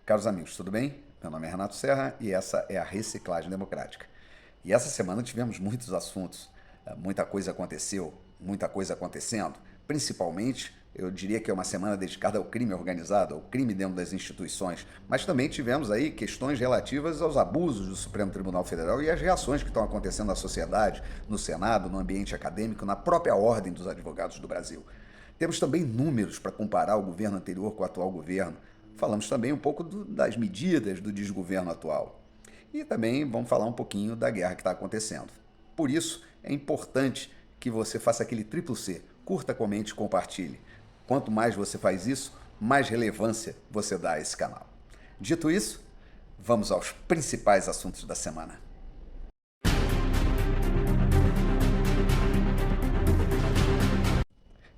Caros amigos, tudo bem? Meu nome é Renato Serra e essa é a Reciclagem Democrática. E essa semana tivemos muitos assuntos, muita coisa aconteceu, muita coisa acontecendo. Principalmente, eu diria que é uma semana dedicada ao crime organizado, ao crime dentro das instituições. Mas também tivemos aí questões relativas aos abusos do Supremo Tribunal Federal e as reações que estão acontecendo na sociedade, no Senado, no ambiente acadêmico, na própria ordem dos advogados do Brasil. Temos também números para comparar o governo anterior com o atual governo. Falamos também um pouco das medidas do desgoverno atual. E também vamos falar um pouquinho da guerra que está acontecendo. Por isso, é importante que você faça aquele triplo C. Curta, comente e compartilhe. Quanto mais você faz isso, mais relevância você dá a esse canal. Dito isso, vamos aos principais assuntos da semana.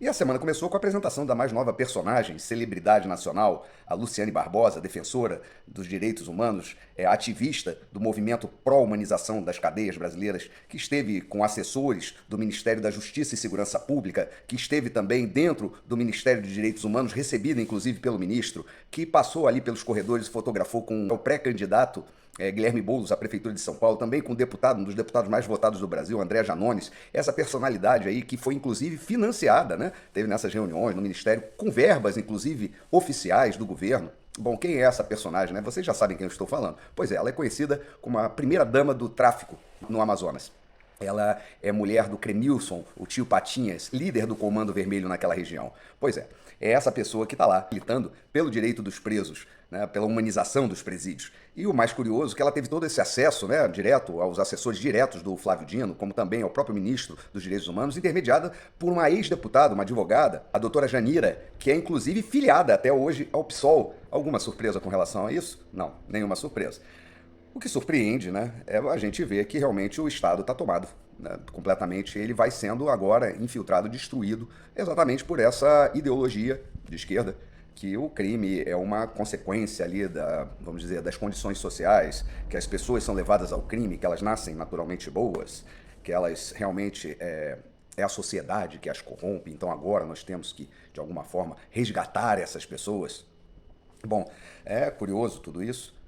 E a semana começou com a apresentação da mais nova personagem, celebridade nacional, a Luciane Barbosa, defensora dos direitos humanos, ativista do movimento pró-humanização das cadeias brasileiras, que esteve com assessores do Ministério da Justiça e Segurança Pública, que esteve também dentro do Ministério dos Direitos Humanos, recebida inclusive pelo ministro, que passou ali pelos corredores e fotografou com o pré-candidato Guilherme Boulos, à Prefeitura de São Paulo, também com um dos deputados mais votados do Brasil, André Janones, essa personalidade aí que foi inclusive financiada, né? Teve nessas reuniões no Ministério, com verbas inclusive oficiais do governo. Bom, quem é essa personagem, né? Vocês já sabem quem eu estou falando. Pois é, ela é conhecida como a primeira dama do tráfico no Amazonas. Ela é mulher do Cremilson, o tio Patinhas, líder do Comando Vermelho naquela região. Pois é essa pessoa que está lá militando pelo direito dos presos, né, pela humanização dos presídios. E o mais curioso é que ela teve todo esse acesso, né, direto aos assessores diretos do Flávio Dino, como também ao próprio ministro dos Direitos Humanos, intermediada por uma ex-deputada, uma advogada, a doutora Janira, que é inclusive filiada até hoje ao PSOL. Alguma surpresa com relação a isso? Não, nenhuma surpresa. O que surpreende, né, é a gente ver que realmente o Estado está tomado, né, completamente. Ele vai sendo agora infiltrado, destruído, exatamente por essa ideologia de esquerda, que o crime é uma consequência ali vamos dizer, das condições sociais, que as pessoas são levadas ao crime, que elas nascem naturalmente boas, que elas realmente é a sociedade que as corrompe. Então agora nós temos que, de alguma forma, resgatar essas pessoas. Bom, é curioso tudo isso.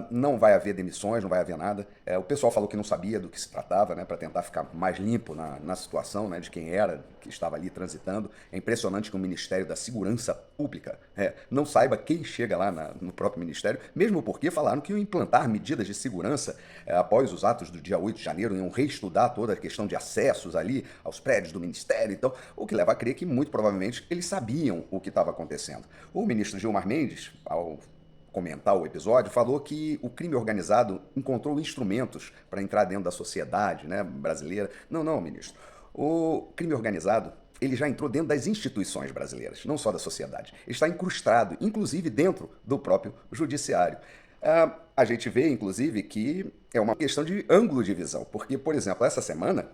Não vai haver demissões, não vai haver nada. O pessoal falou que não sabia do que se tratava, né, para tentar ficar mais limpo na situação, né, de quem era, que estava ali transitando. É impressionante que o Ministério da Segurança Pública não saiba quem chega lá no próprio Ministério, mesmo porque falaram que iam implantar medidas de segurança após os atos do dia 8 de janeiro, iam reestudar toda a questão de acessos ali aos prédios do Ministério. Então, o que leva a crer que muito provavelmente eles sabiam o que estava acontecendo. O ministro Gilmar Mendes, ao comentar o episódio, falou que o crime organizado encontrou instrumentos para entrar dentro da sociedade, né, brasileira. Não, ministro. O crime organizado, ele já entrou dentro das instituições brasileiras, não só da sociedade. Ele está incrustado, inclusive dentro do próprio judiciário. A gente vê, inclusive, que é uma questão de ângulo de visão, porque, por exemplo, essa semana,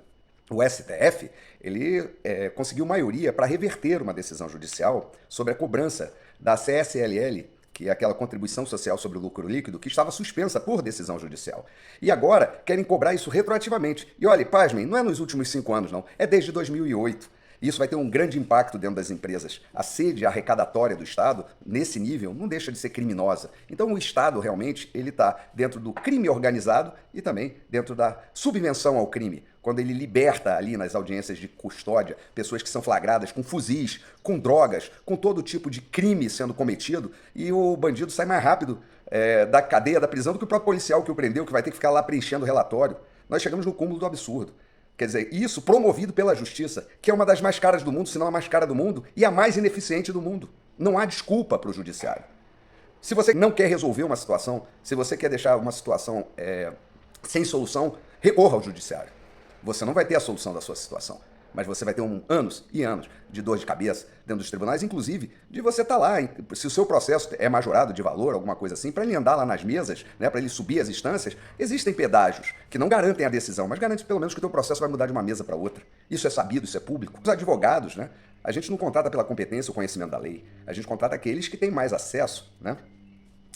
o STF ele conseguiu maioria para reverter uma decisão judicial sobre a cobrança da CSLL, que é aquela contribuição social sobre o lucro líquido, que estava suspensa por decisão judicial. E agora querem cobrar isso retroativamente. E olha, pasmem, não é nos últimos 5 anos, não. É desde 2008. E isso vai ter um grande impacto dentro das empresas. A sede arrecadatória do Estado, nesse nível, não deixa de ser criminosa. Então o Estado, realmente, ele está dentro do crime organizado e também dentro da subvenção ao crime. Quando ele liberta ali nas audiências de custódia pessoas que são flagradas com fuzis, com drogas, com todo tipo de crime sendo cometido, e o bandido sai mais rápido da cadeia, da prisão, do que o próprio policial que o prendeu, que vai ter que ficar lá preenchendo o relatório. Nós chegamos no cúmulo do absurdo. Quer dizer, isso promovido pela justiça, que é uma das mais caras do mundo, se não a mais cara do mundo, e a mais ineficiente do mundo. Não há desculpa para o judiciário. Se você não quer resolver uma situação, se você quer deixar uma situação sem solução, recorra ao judiciário. Você não vai ter a solução da sua situação, mas você vai ter anos e anos de dor de cabeça dentro dos tribunais, inclusive de você estar lá, se o seu processo é majorado de valor, alguma coisa assim, para ele andar lá nas mesas, né, para ele subir as instâncias, existem pedágios que não garantem a decisão, mas garantem pelo menos que o teu processo vai mudar de uma mesa para outra. Isso é sabido, isso é público. Os advogados, né, a gente não contrata pela competência ou conhecimento da lei, a gente contrata aqueles que têm mais acesso, né?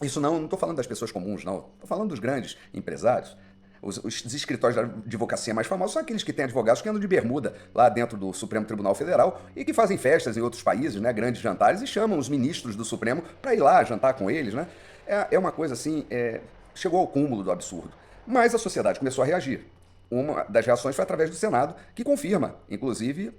Isso não estou falando das pessoas comuns, não. Estou falando dos grandes empresários. Os escritórios de advocacia mais famosos são aqueles que têm advogados que andam de bermuda lá dentro do Supremo Tribunal Federal e que fazem festas em outros países, né, grandes jantares, e chamam os ministros do Supremo para ir lá jantar com eles, né? É uma coisa assim, chegou ao cúmulo do absurdo. Mas a sociedade começou a reagir. Uma das reações foi através do Senado, que confirma, inclusive,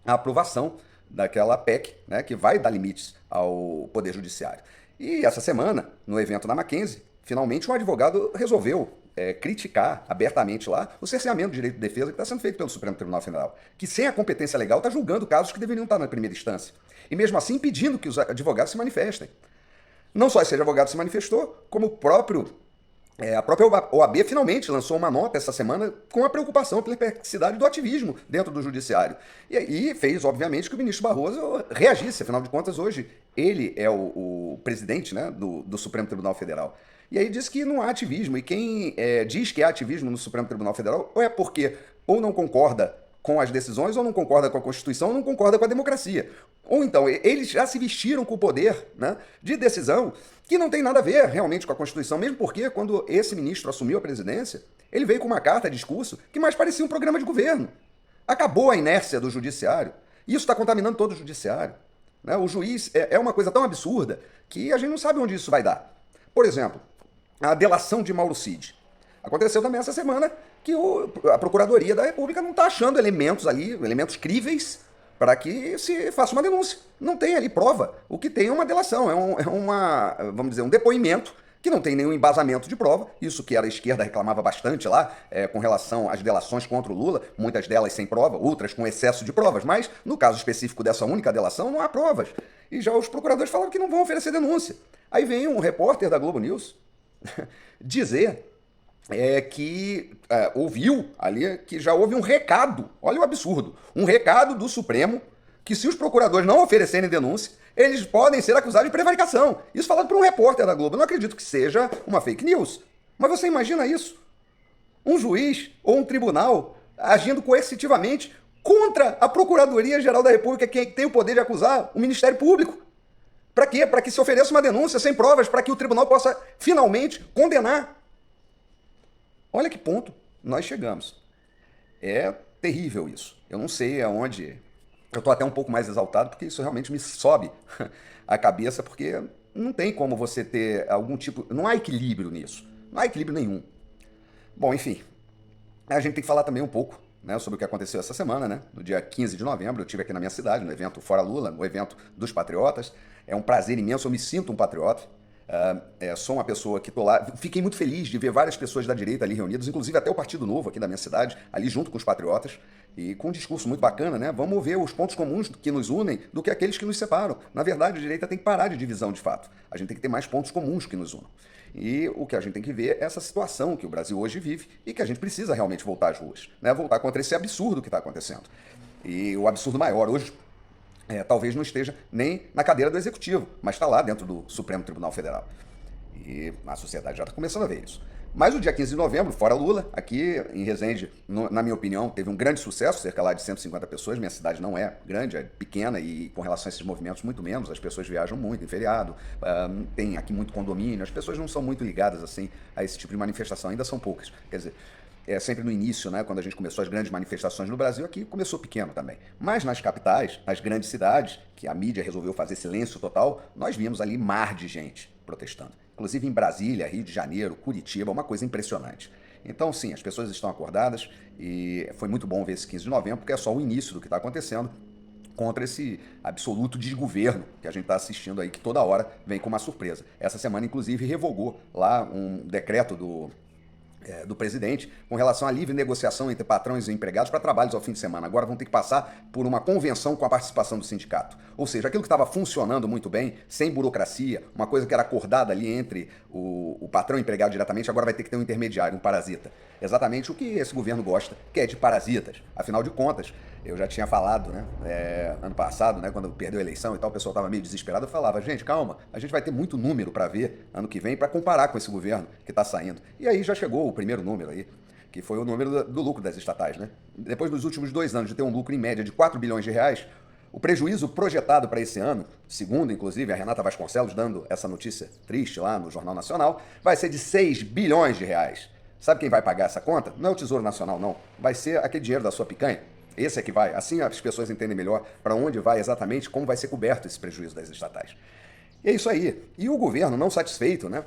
a aprovação daquela PEC, né, que vai dar limites ao Poder Judiciário. E essa semana, no evento da Mackenzie, finalmente um advogado resolveu criticar abertamente lá o cerceamento do direito de defesa que está sendo feito pelo Supremo Tribunal Federal, que sem a competência legal está julgando casos que deveriam estar na primeira instância. E mesmo assim impedindo que os advogados se manifestem. Não só esse advogado se manifestou, como a própria OAB finalmente lançou uma nota essa semana com a preocupação pela perplexidade do ativismo dentro do judiciário. E fez, obviamente, que o ministro Barroso reagisse. Afinal de contas, hoje ele é o presidente, né, do Supremo Tribunal Federal. E aí diz que não há ativismo. E quem diz que há ativismo no Supremo Tribunal Federal ou é porque ou não concorda com as decisões, ou não concorda com a Constituição, ou não concorda com a democracia. Ou então, eles já se vestiram com o poder, né, de decisão que não tem nada a ver realmente com a Constituição, mesmo porque quando esse ministro assumiu a presidência, ele veio com uma carta de discurso que mais parecia um programa de governo. Acabou a inércia do judiciário. Isso está contaminando todo o judiciário. Né? O juiz é uma coisa tão absurda que a gente não sabe onde isso vai dar. Por exemplo, a delação de Mauro Cid. Aconteceu também essa semana que a Procuradoria da República não está achando elementos ali, elementos críveis, para que se faça uma denúncia. Não tem ali prova. O que tem é uma delação, vamos dizer, um depoimento que não tem nenhum embasamento de prova. Isso que a esquerda reclamava bastante lá, com relação às delações contra o Lula, muitas delas sem prova, outras com excesso de provas, mas no caso específico dessa única delação não há provas. E já os procuradores falaram que não vão oferecer denúncia. Aí vem um repórter da Globo News dizer que ouviu ali que já houve um recado, olha o absurdo, um recado do Supremo que se os procuradores não oferecerem denúncia, eles podem ser acusados de prevaricação. Isso falado por um repórter da Globo. Eu não acredito que seja uma fake news. Mas você imagina isso? Um juiz ou um tribunal agindo coercitivamente contra a Procuradoria-Geral da República, que tem o poder de acusar o Ministério Público. Para quê? Para que se ofereça uma denúncia sem provas, para que o tribunal possa finalmente condenar. Olha que ponto nós chegamos. É terrível isso. Eu não sei aonde... Eu estou até um pouco mais exaltado porque isso realmente me sobe a cabeça, porque não tem como você ter algum tipo... Não há equilíbrio nisso. Não há equilíbrio nenhum. Bom, enfim. A gente tem que falar também um pouco, né, sobre o que aconteceu essa semana, né? No dia 15 de novembro, eu estive aqui na minha cidade, no evento Fora Lula, no evento dos Patriotas. É um prazer imenso, eu me sinto um patriota. Sou uma pessoa que estou lá. Fiquei muito feliz de ver várias pessoas da direita ali reunidas, inclusive até o Partido Novo aqui da minha cidade, ali junto com os patriotas, e com um discurso muito bacana, né? Vamos ver os pontos comuns que nos unem do que aqueles que nos separam. Na verdade, a direita tem que parar de divisão de fato. A gente tem que ter mais pontos comuns que nos unam. E o que a gente tem que ver é essa situação que o Brasil hoje vive e que a gente precisa realmente voltar às ruas, né? Voltar contra esse absurdo que está acontecendo. E o absurdo maior hoje talvez não esteja nem na cadeira do Executivo, mas está lá dentro do Supremo Tribunal Federal. E a sociedade já está começando a ver isso. Mas o dia 15 de novembro, Fora Lula, aqui em Resende, na minha opinião, teve um grande sucesso, cerca lá de 150 pessoas. Minha cidade não é grande, é pequena e com relação a esses movimentos muito menos. As pessoas viajam muito em feriado, tem aqui muito condomínio, as pessoas não são muito ligadas assim a esse tipo de manifestação, ainda são poucas. Quer dizer, sempre no início, né, quando a gente começou as grandes manifestações no Brasil, aqui começou pequeno também. Mas nas capitais, nas grandes cidades, que a mídia resolveu fazer silêncio total, nós vimos ali mar de gente protestando. Inclusive em Brasília, Rio de Janeiro, Curitiba, uma coisa impressionante. Então, sim, as pessoas estão acordadas e foi muito bom ver esse 15 de novembro, porque é só o início do que está acontecendo contra esse absoluto desgoverno que a gente está assistindo aí, que toda hora vem com uma surpresa. Essa semana, inclusive, revogou lá um decreto do presidente com relação à livre negociação entre patrões e empregados para trabalhos ao fim de semana. Agora vão ter que passar por uma convenção com a participação do sindicato. Ou seja, aquilo que estava funcionando muito bem, sem burocracia, uma coisa que era acordada ali entre o patrão e o empregado diretamente, agora vai ter que ter um intermediário, um parasita. Exatamente o que esse governo gosta, que é de parasitas. Afinal de contas, eu já tinha falado, né, ano passado, né, quando perdeu a eleição e tal, o pessoal estava meio desesperado, eu falava, gente, calma, a gente vai ter muito número para ver ano que vem para comparar com esse governo que está saindo. E aí já chegou o primeiro número aí, que foi o número do lucro das estatais, né? Depois dos últimos 2 anos de ter um lucro em média de 4 bilhões de reais, o prejuízo projetado para esse ano, segundo inclusive a Renata Vasconcelos dando essa notícia triste lá no Jornal Nacional, vai ser de 6 bilhões de reais. Sabe quem vai pagar essa conta? Não é o Tesouro Nacional, não. Vai ser aquele dinheiro da sua picanha. Esse é que vai. Assim as pessoas entendem melhor para onde vai exatamente, como vai ser coberto esse prejuízo das estatais. E é isso aí. E o governo, não satisfeito, né?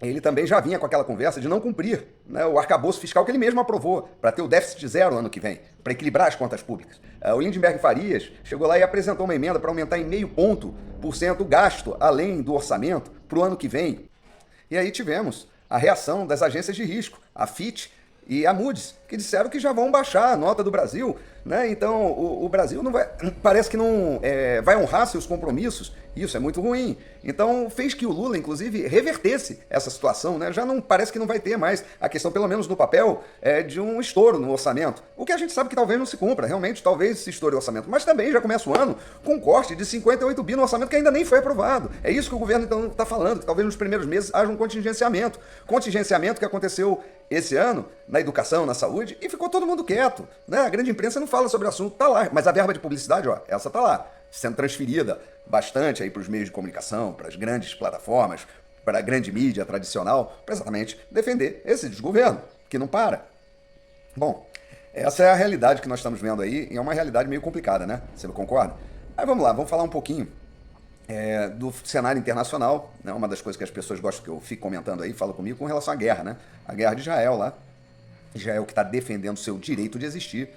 Ele também já vinha com aquela conversa de não cumprir, né, o arcabouço fiscal que ele mesmo aprovou, para ter o déficit zero ano que vem, para equilibrar as contas públicas. O Lindenberg Farias chegou lá e apresentou uma emenda para aumentar em 0,5% o gasto, além do orçamento, para o ano que vem. E aí tivemos a reação das agências de risco, a Fitch e a Moody's, que disseram que já vão baixar a nota do Brasil, né? Então o Brasil não vai, parece que não vai honrar seus compromissos. Isso é muito ruim. Então fez que o Lula, inclusive, revertesse essa situação, né? Já não parece que não vai ter mais a questão, pelo menos no papel, de um estouro no orçamento. O que a gente sabe que talvez não se cumpra, realmente, talvez se estoure o orçamento. Mas também já começa o ano com um corte de 58 bi no orçamento que ainda nem foi aprovado. É isso que o governo então está falando, que talvez nos primeiros meses haja um contingenciamento. Contingenciamento que aconteceu esse ano na educação, na saúde, e ficou todo mundo quieto, né? A grande imprensa não fala sobre o assunto, tá lá. Mas a verba de publicidade, ó, essa tá lá, sendo transferida bastante aí para os meios de comunicação, para as grandes plataformas, para a grande mídia tradicional, para exatamente defender esse desgoverno, que não para. Bom, essa é a realidade que nós estamos vendo aí, e é uma realidade meio complicada, né? Você não concorda? Aí vamos lá, vamos falar um pouquinho do cenário internacional, né? Uma das coisas que as pessoas gostam que eu fico comentando aí, fala comigo, com relação à guerra, né? A guerra de Israel lá. Israel que está defendendo o seu direito de existir.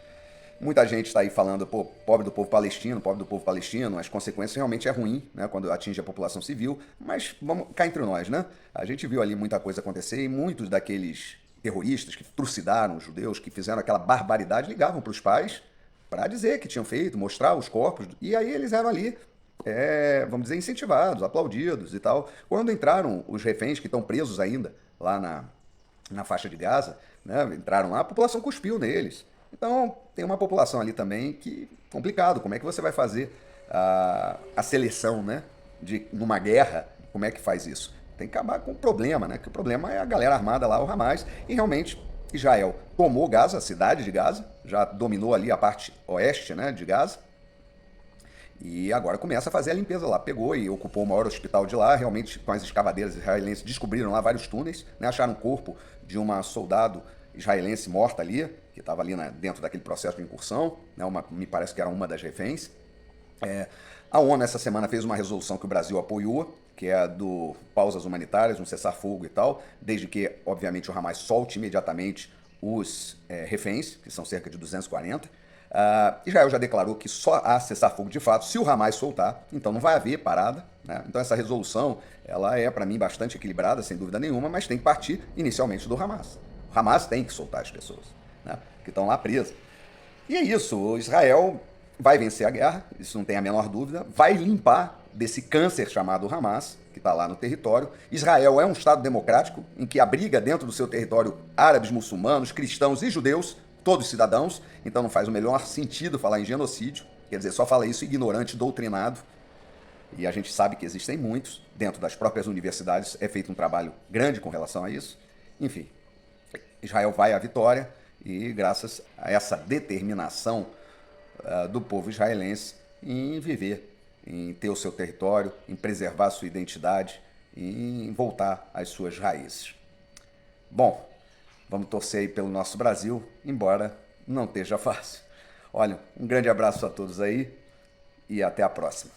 Muita gente está aí falando, pô, pobre do povo palestino, as consequências realmente é ruim, né, quando atinge a população civil, mas vamos cá entre nós, né? A gente viu ali muita coisa acontecer e muitos daqueles terroristas que trucidaram os judeus, que fizeram aquela barbaridade, ligavam para os pais para dizer que tinham feito, mostrar os corpos, e aí eles eram ali, vamos dizer, incentivados, aplaudidos e tal. Quando entraram os reféns que estão presos ainda lá na faixa de Gaza, né, entraram lá, a população cuspiu neles. Então, tem uma população ali também que complicado. Como é que você vai fazer a seleção, né, numa guerra? Como é que faz isso? Tem que acabar com o problema, né? Que o problema é a galera armada lá, o Hamas, e realmente Israel tomou Gaza, a cidade de Gaza, já dominou ali a parte oeste, né, de Gaza, e agora começa a fazer a limpeza lá. Pegou e ocupou o maior hospital de lá, realmente com as escavadeiras israelenses descobriram lá vários túneis, né, acharam o corpo de uma soldado israelense morta ali, que estava ali dentro daquele processo de incursão, né, me parece que era uma das reféns. A ONU essa semana fez uma resolução que o Brasil apoiou, que é a do pausas humanitárias, um cessar-fogo e tal, desde que, obviamente, o Hamas solte imediatamente os reféns, que são cerca de 240. Israel já declarou que só há cessar-fogo de fato se o Hamas soltar, então não vai haver parada, né? Então essa resolução, ela é para mim bastante equilibrada, sem dúvida nenhuma, mas tem que partir inicialmente do Hamas. O Hamas tem que soltar as pessoas, né, que estão lá presas. E é isso, o Israel vai vencer a guerra, isso não tem a menor dúvida, vai limpar desse câncer chamado Hamas, que está lá no território. Israel é um Estado democrático, em que abriga dentro do seu território árabes, muçulmanos, cristãos e judeus, todos cidadãos, então não faz o melhor sentido falar em genocídio, quer dizer, só fala isso ignorante, doutrinado, e a gente sabe que existem muitos, dentro das próprias universidades é feito um trabalho grande com relação a isso. Enfim, Israel vai à vitória, e graças a essa determinação do povo israelense em viver, em ter o seu território, em preservar a sua identidade, em voltar às suas raízes. Bom, vamos torcer aí pelo nosso Brasil, embora não esteja fácil. Olha, um grande abraço a todos aí e até a próxima.